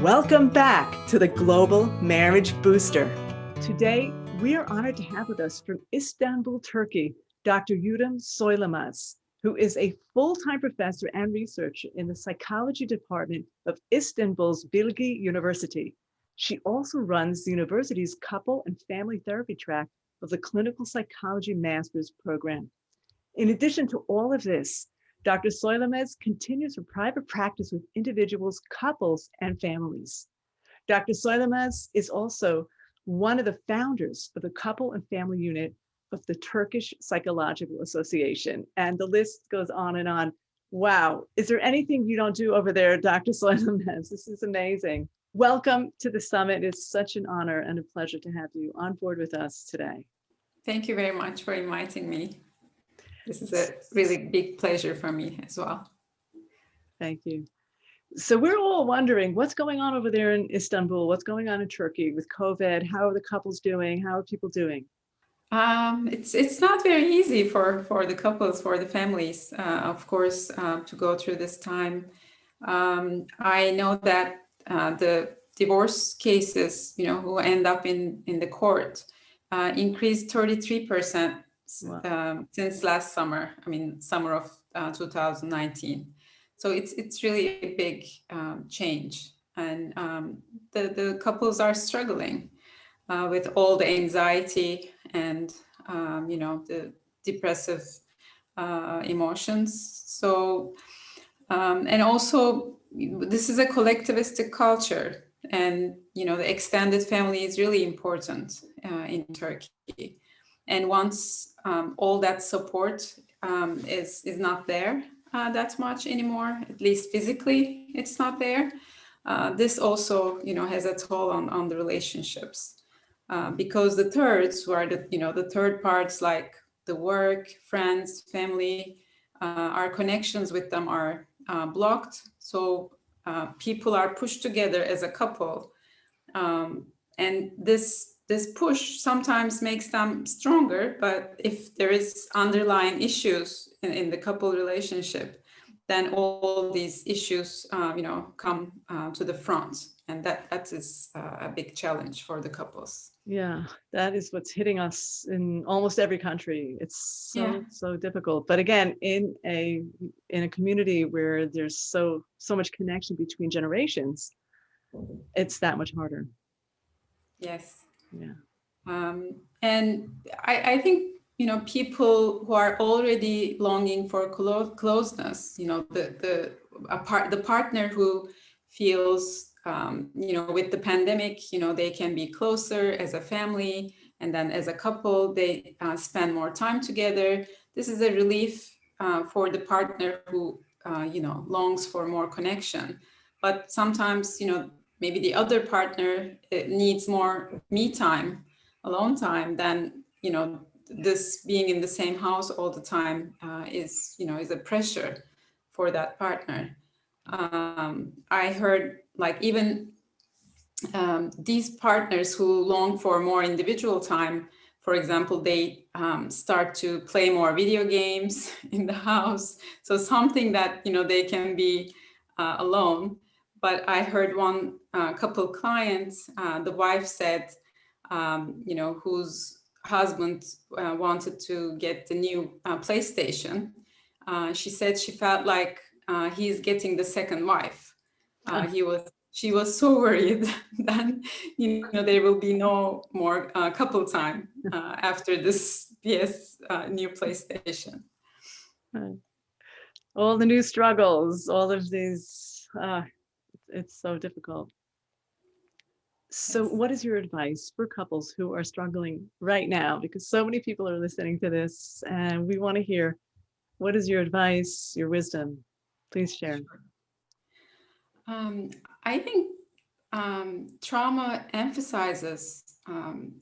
Welcome back to the Global Marriage Booster. Today, we are honored to have with us from Istanbul, Turkey, Dr. Yudum Söylemaz, who is a full-time professor and researcher in the psychology department of Istanbul's Bilgi University. She also runs the university's couple and family therapy track of the clinical psychology master's program. In addition to all of this, Dr. Soylemaz continues her private practice with individuals, couples, and families. Dr. Soylemaz is also one of the founders of the couple and family unit of the Turkish Psychological Association. And the list goes on and on. Wow. Is there anything you don't do over there, Dr. Soylemaz? This is amazing. Welcome to the summit. It's such an honor and a pleasure to have you on board with us today. Thank you very much for inviting me. This is a really big pleasure for me as well. Thank you. So we're all wondering what's going on over there in Istanbul, what's going on in Turkey with COVID, how are the couples doing, how are people doing? It's not very easy for the couples, for the families, of course, to go through this time. I know that the divorce cases, who end up in the court, increased 33%. Wow. Since last summer, summer of 2019. So it's really a big change. And the couples are struggling with all the anxiety and, the depressive emotions. So, and also this is a collectivistic culture, and, the extended family is really important in Turkey. And once all that support is not there that much anymore, at least physically, it's not there. This also, has a toll on the relationships because the thirds, who are the third parts, like the work, friends, family, our connections with them are blocked. So people are pushed together as a couple, and this push sometimes makes them stronger, but if there is underlying issues in the couple relationship, then all these issues, come to the front, and that is a big challenge for the couples. Yeah, that is what's hitting us in almost every country. It's so difficult. But again, in a community where there's so much connection between generations, it's that much harder. Yes. Yeah. And I think, people who are already longing for closeness, the partner who feels, with the pandemic, they can be closer as a family, and then as a couple, they spend more time together. This is a relief for the partner who, longs for more connection. But sometimes, maybe the other partner needs more me time, alone time, than, this being in the same house all the time is a pressure for that partner. I heard even these partners who long for more individual time, for example, they start to play more video games in the house. So something that, they can be alone. But I heard one couple clients, the wife said, whose husband wanted to get the new PlayStation. She said she felt like he's getting the second wife. She was so worried that there will be no more couple time after this new PlayStation. All the new struggles, all of these, it's so difficult. So what is your advice for couples who are struggling right now? Because so many people are listening to this, and we want to hear, what is your advice, your wisdom? Please share. I think trauma emphasizes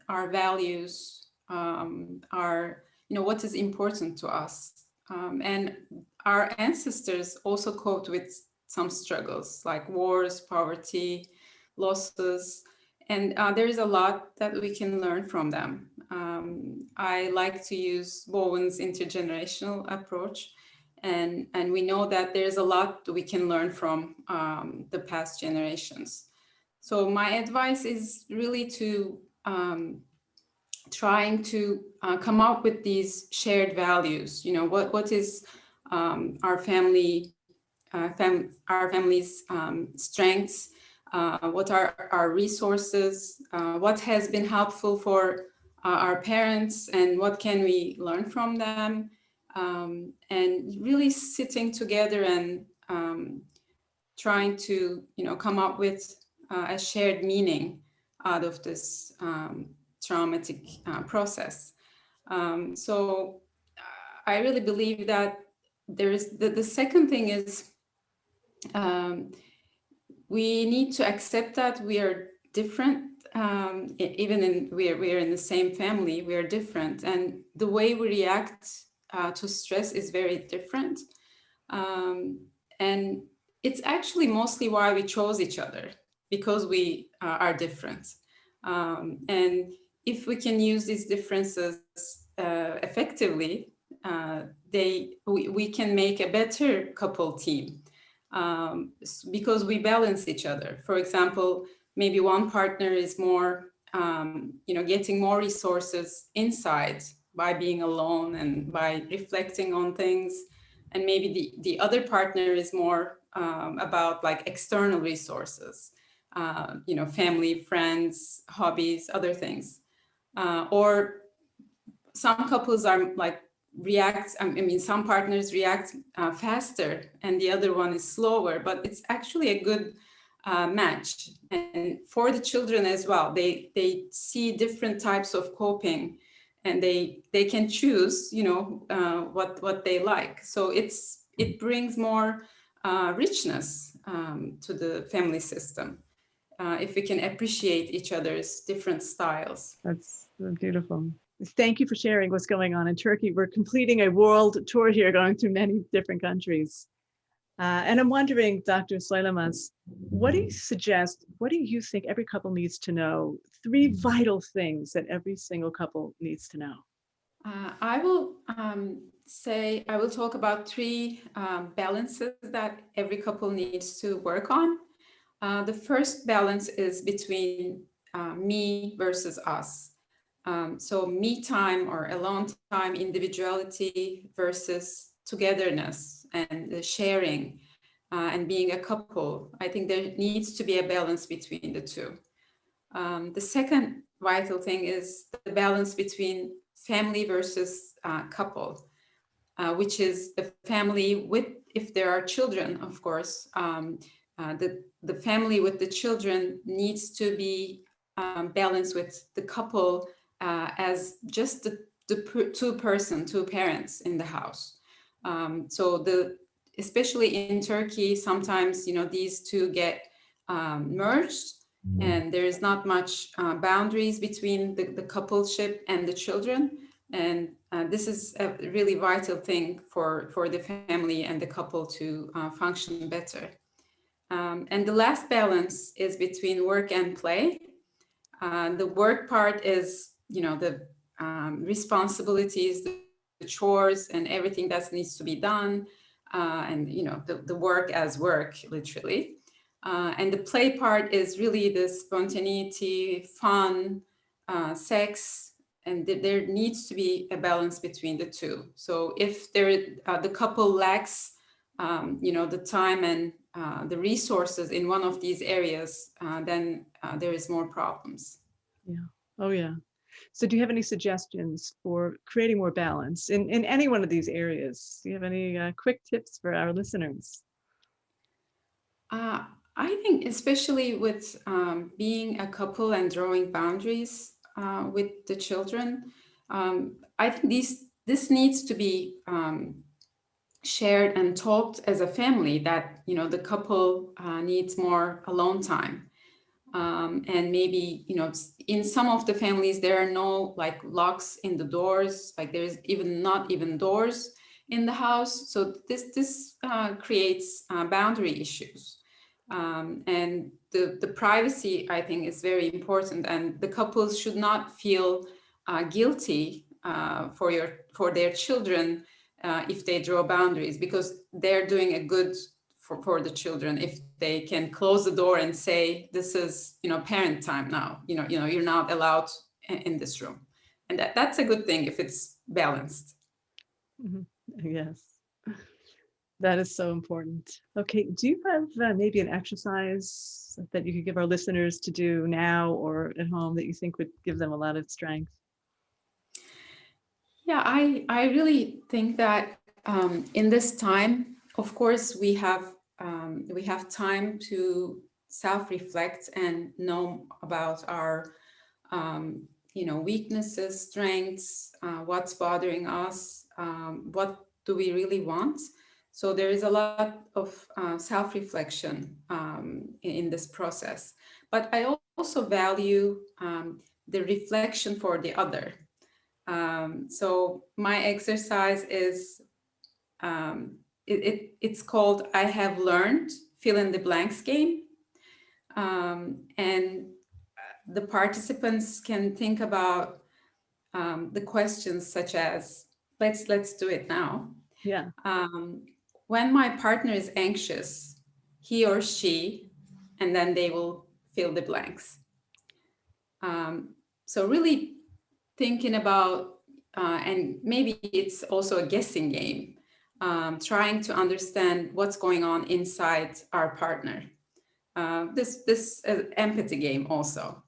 our values, our, what is important to us. And our ancestors also coped with some struggles like wars, poverty, losses. And there is a lot that we can learn from them. I like to use Bowen's intergenerational approach. And we know that there's a lot we can learn from the past generations. So my advice is really to trying to come up with these shared values. You know, what is our family, our family's strengths, what are our resources, what has been helpful for our parents, and what can we learn from them, and really sitting together and trying to, you know, come up with a shared meaning out of this traumatic process. So I really believe that there is the second thing is we need to accept that we are different. Even in we are in the same family, we are different, and the way we react to stress is very different. And it's actually mostly why we chose each other, because we are different. And if we can use these differences effectively, we can make a better couple team, because we balance each other. For example, maybe one partner is more, you know, getting more resources inside by being alone and by reflecting on things. And maybe the other partner is more about like external resources, you know, family, friends, hobbies, other things. Or some couples are like some partners react faster and the other one is slower, but it's actually a good match. And for the children as well, they see different types of coping, and they can choose, you know, what they like. So it brings more richness to the family system if we can appreciate each other's different styles. That's beautiful. Thank you for sharing what's going on in Turkey. We're completing a world tour here, going through many different countries. And I'm wondering, Dr. Soylemaz, what do you suggest, what do you think every couple needs to know? 3 vital things that every single couple needs to know. I will say, I will talk about 3 balances that every couple needs to work on. The first balance is between me versus us. So me time or alone time, individuality versus togetherness and the sharing and being a couple. I think there needs to be a balance between the two. The second vital thing is the balance between family versus couple, which is the family with, if there are children, of course, the family with the children needs to be balanced with the couple as just the two parents in the house. So especially in Turkey, sometimes, you know, these two get merged, and there is not much boundaries between the coupleship and the children. And this is a really vital thing for the family and the couple to function better. And the last balance is between work and play. The work part is, you know, the responsibilities, the chores, and everything that needs to be done, and, you know, the work as work, literally. And the play part is really the spontaneity, fun, sex, and there needs to be a balance between the two. So if the couple lacks, you know, the time and the resources in one of these areas, then there is more problems. Yeah. Oh, yeah. So do you have any suggestions for creating more balance in any one of these areas? Do you have any quick tips for our listeners? I think especially with being a couple and drawing boundaries with the children, I think this needs to be shared and talked as a family, that, you know, the couple needs more alone time. And maybe, you know, in some of the families, there are no like locks in the doors, like there's not even doors in the house. So this creates boundary issues. And the privacy, I think, is very important, and the couples should not feel guilty for their children if they draw boundaries, because they're doing a good for the children if they can close the door and say, this is, parent time now, you're not allowed in this room. And that's a good thing if it's balanced. Mhm. Yes, that is so important. Okay, do you have maybe an exercise that you could give our listeners to do now or at home that you think would give them a lot of strength? Yeah, I really think that in this time, of course, we have time to self-reflect and know about our weaknesses, strengths, what's bothering us, what do we really want. So there is a lot of self-reflection in this process. But I also value the reflection for the other. So my exercise is, it's called I Have Learned, Fill in the Blanks game. And the participants can think about the questions such as, let's do it now. Yeah. When my partner is anxious, he or she, and then they will fill the blanks. So really thinking about, and maybe it's also a guessing game, trying to understand what's going on inside our partner. This empathy game also.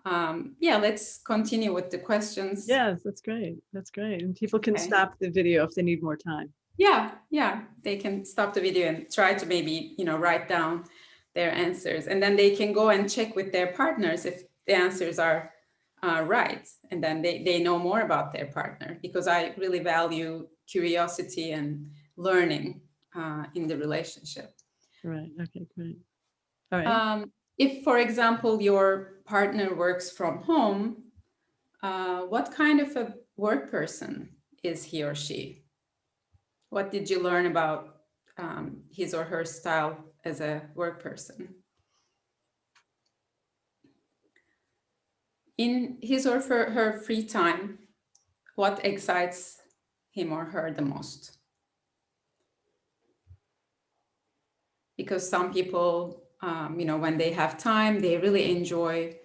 Let's continue with the questions. Yes, that's great. That's great. And people can stop the video if they need more time. Yeah, they can stop the video and try to maybe, write down their answers. And then they can go and check with their partners if the answers are right. And then they know more about their partner, because I really value curiosity and learning in the relationship. Right. Okay, great. All right. If, for example, your partner works from home, what kind of a work person is he or she? What did you learn about his or her style as a work person? In his or her free time, what excites him or her the most? Because some people, when they have time, they really enjoy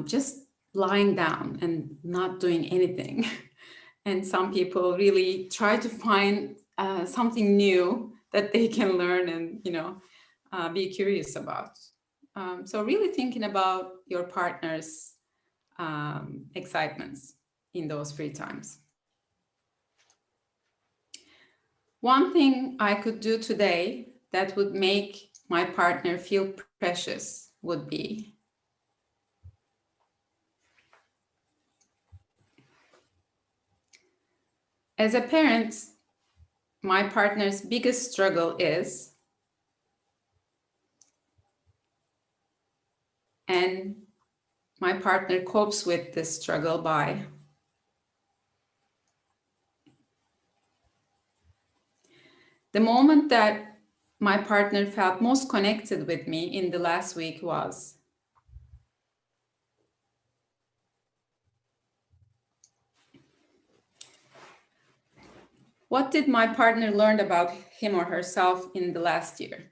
just lying down and not doing anything. And some people really try to find something new that they can learn and, be curious about. So really thinking about your partner's excitements in those free times. One thing I could do today that would make my partner feel precious would be as a parent, my partner's biggest struggle is, and my partner copes with this struggle by the moment that my partner felt most connected with me in the last week was what did my partner learn about him or herself in the last year?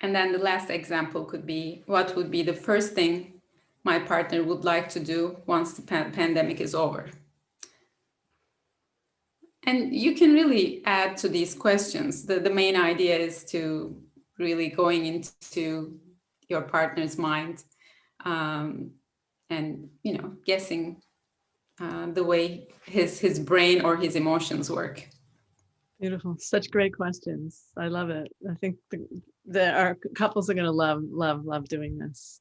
And then the last example could be, what would be the first thing my partner would like to do once the pandemic is over? And you can really add to these questions. The main idea is to really going into your partner's mind and, guessing the way his brain or his emotions work. Beautiful. Such great questions. I love it. I think our couples are going to love doing this.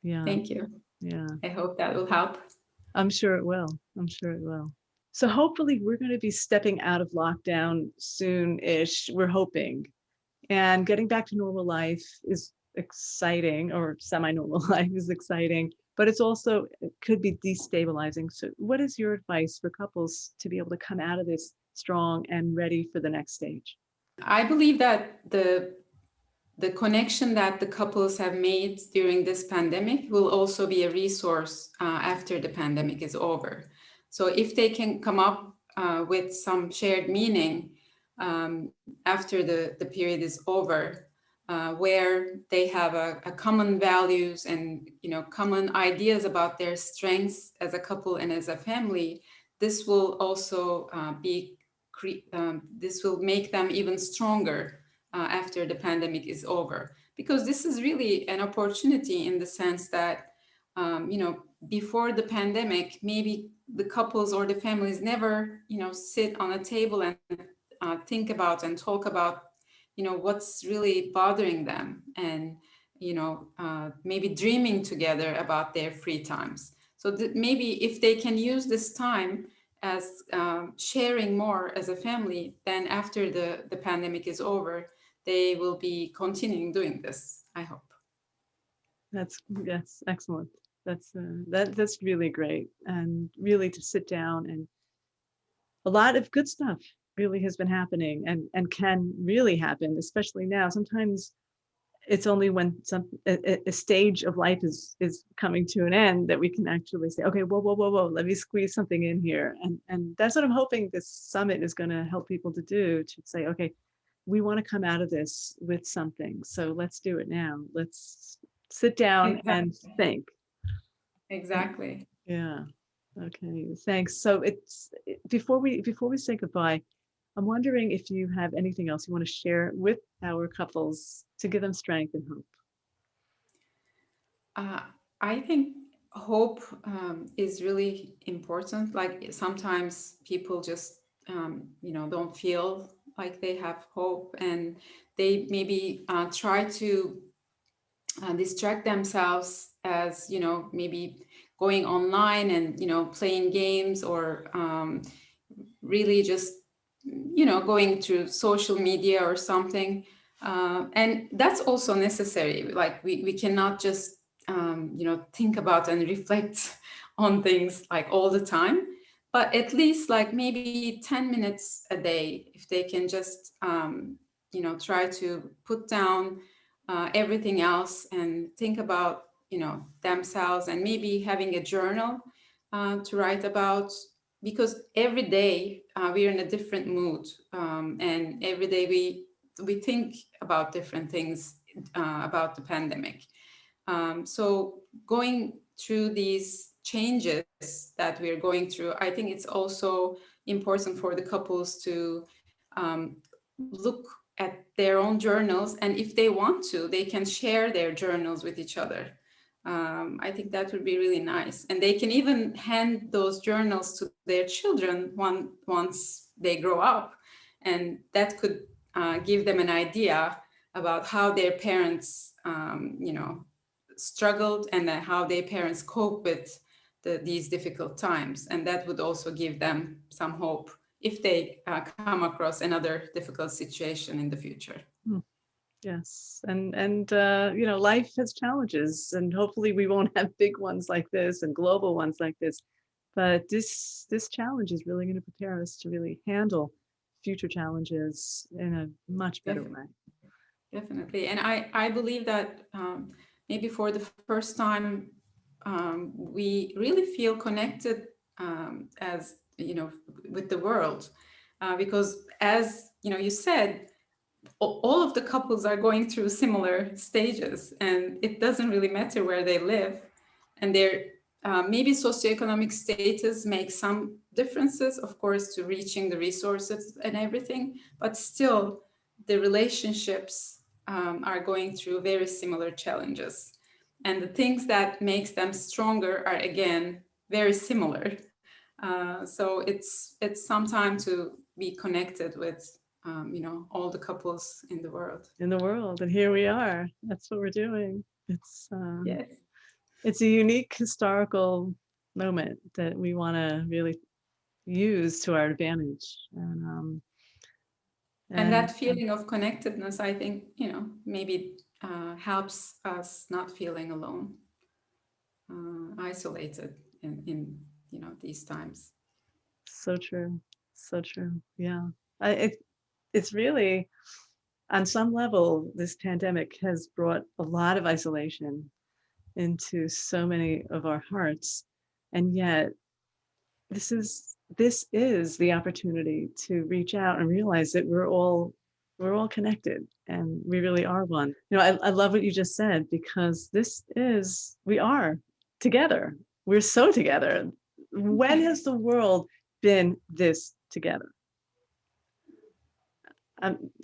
Yeah. Thank you. Yeah. I hope that will help. I'm sure it will. So hopefully we're going to be stepping out of lockdown soon-ish. We're hoping. And getting back to normal life is exciting, or semi-normal life is exciting, but it could be destabilizing. So what is your advice for couples to be able to come out of this strong and ready for the next stage? I believe that the connection that the couples have made during this pandemic will also be a resource after the pandemic is over. So if they can come up with some shared meaning after the period is over, where they have a common values and common ideas about their strengths as a couple and as a family. This will also this will make them even stronger after the pandemic is over, because this is really an opportunity in the sense that before the pandemic, maybe the couples or the families never sit on a table and think about and talk about what's really bothering them, and maybe dreaming together about their free times. So maybe if they can use this time as sharing more as a family, then after the pandemic is over, they will be continuing doing this, I hope. That's excellent. That's really great, and really to sit down, and a lot of good stuff really has been happening and can really happen, especially now. Sometimes it's only when a stage of life is coming to an end that we can actually say, okay, whoa, let me squeeze something in here. And that's what I'm hoping this summit is going to help people to do, to say, okay, we want to come out of this with something. So let's do it now. Let's sit down and think. Exactly. Yeah. Okay. Thanks. So before we say goodbye, I'm wondering if you have anything else you want to share with our couples to give them strength and hope. I think hope is really important. Like sometimes people just don't feel like they have hope, and they maybe try to distract themselves as maybe going online and playing games, or really just going through social media or something, and that's also necessary. Like we cannot just think about and reflect on things like all the time, but at least like maybe 10 minutes a day, if they can just try to put down everything else and think about themselves, and maybe having a journal to write about, because every day we're in a different mood, and every day we think about different things about the pandemic. So going through these changes that we're going through, I think it's also important for the couples to look at their own journals, and if they want to, they can share their journals with each other. I think that would be really nice, and they can even hand those journals to their children once they grow up, and that could give them an idea about how their parents struggled, and how their parents cope with these difficult times, and that would also give them some hope if they come across another difficult situation in the future. Yes, and life has challenges, and hopefully we won't have big ones like this and global ones like this. But this challenge is really going to prepare us to really handle future challenges in a much better way. Definitely, and I believe that maybe for the first time we really feel connected as with the world, because as you said, all of the couples are going through similar stages, and it doesn't really matter where they live, and their maybe socioeconomic status makes some differences, of course, to reaching the resources and everything, but still the relationships are going through very similar challenges, and the things that makes them stronger are again very similar. So it's some time to be connected with all the couples in the world. And here we are. That's what we're doing. It's yes. It's a unique historical moment that we want to really use to our advantage. And that feeling of connectedness, I think, maybe helps us not feeling alone, isolated in these times. So true. So true. Yeah. It's really, on some level, this pandemic has brought a lot of isolation into so many of our hearts. And yet this is this is the opportunity to reach out and realize that we're all connected and we really are one. I love what you just said, because we are together. We're so together. When has the world been this together?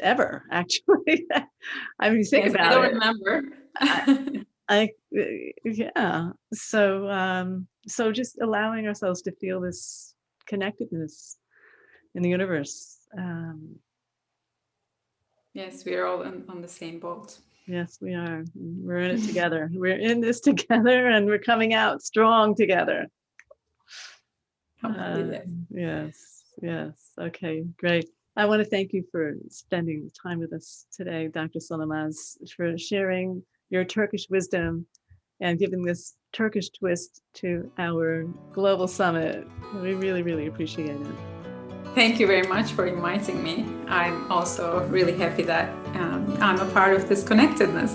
Ever, actually. I mean, think about I don't it. remember. Yeah. So just allowing ourselves to feel this connectedness in the universe. Yes, we are all on the same boat. Yes, we are. We're in it together. We're in this together, and we're coming out strong together. Yes. Okay, great. I want to thank you for spending time with us today, Dr. Soylemaz, for sharing your Turkish wisdom and giving this Turkish twist to our global summit. We really, really appreciate it. Thank you very much for inviting me. I'm also really happy that I'm a part of this connectedness.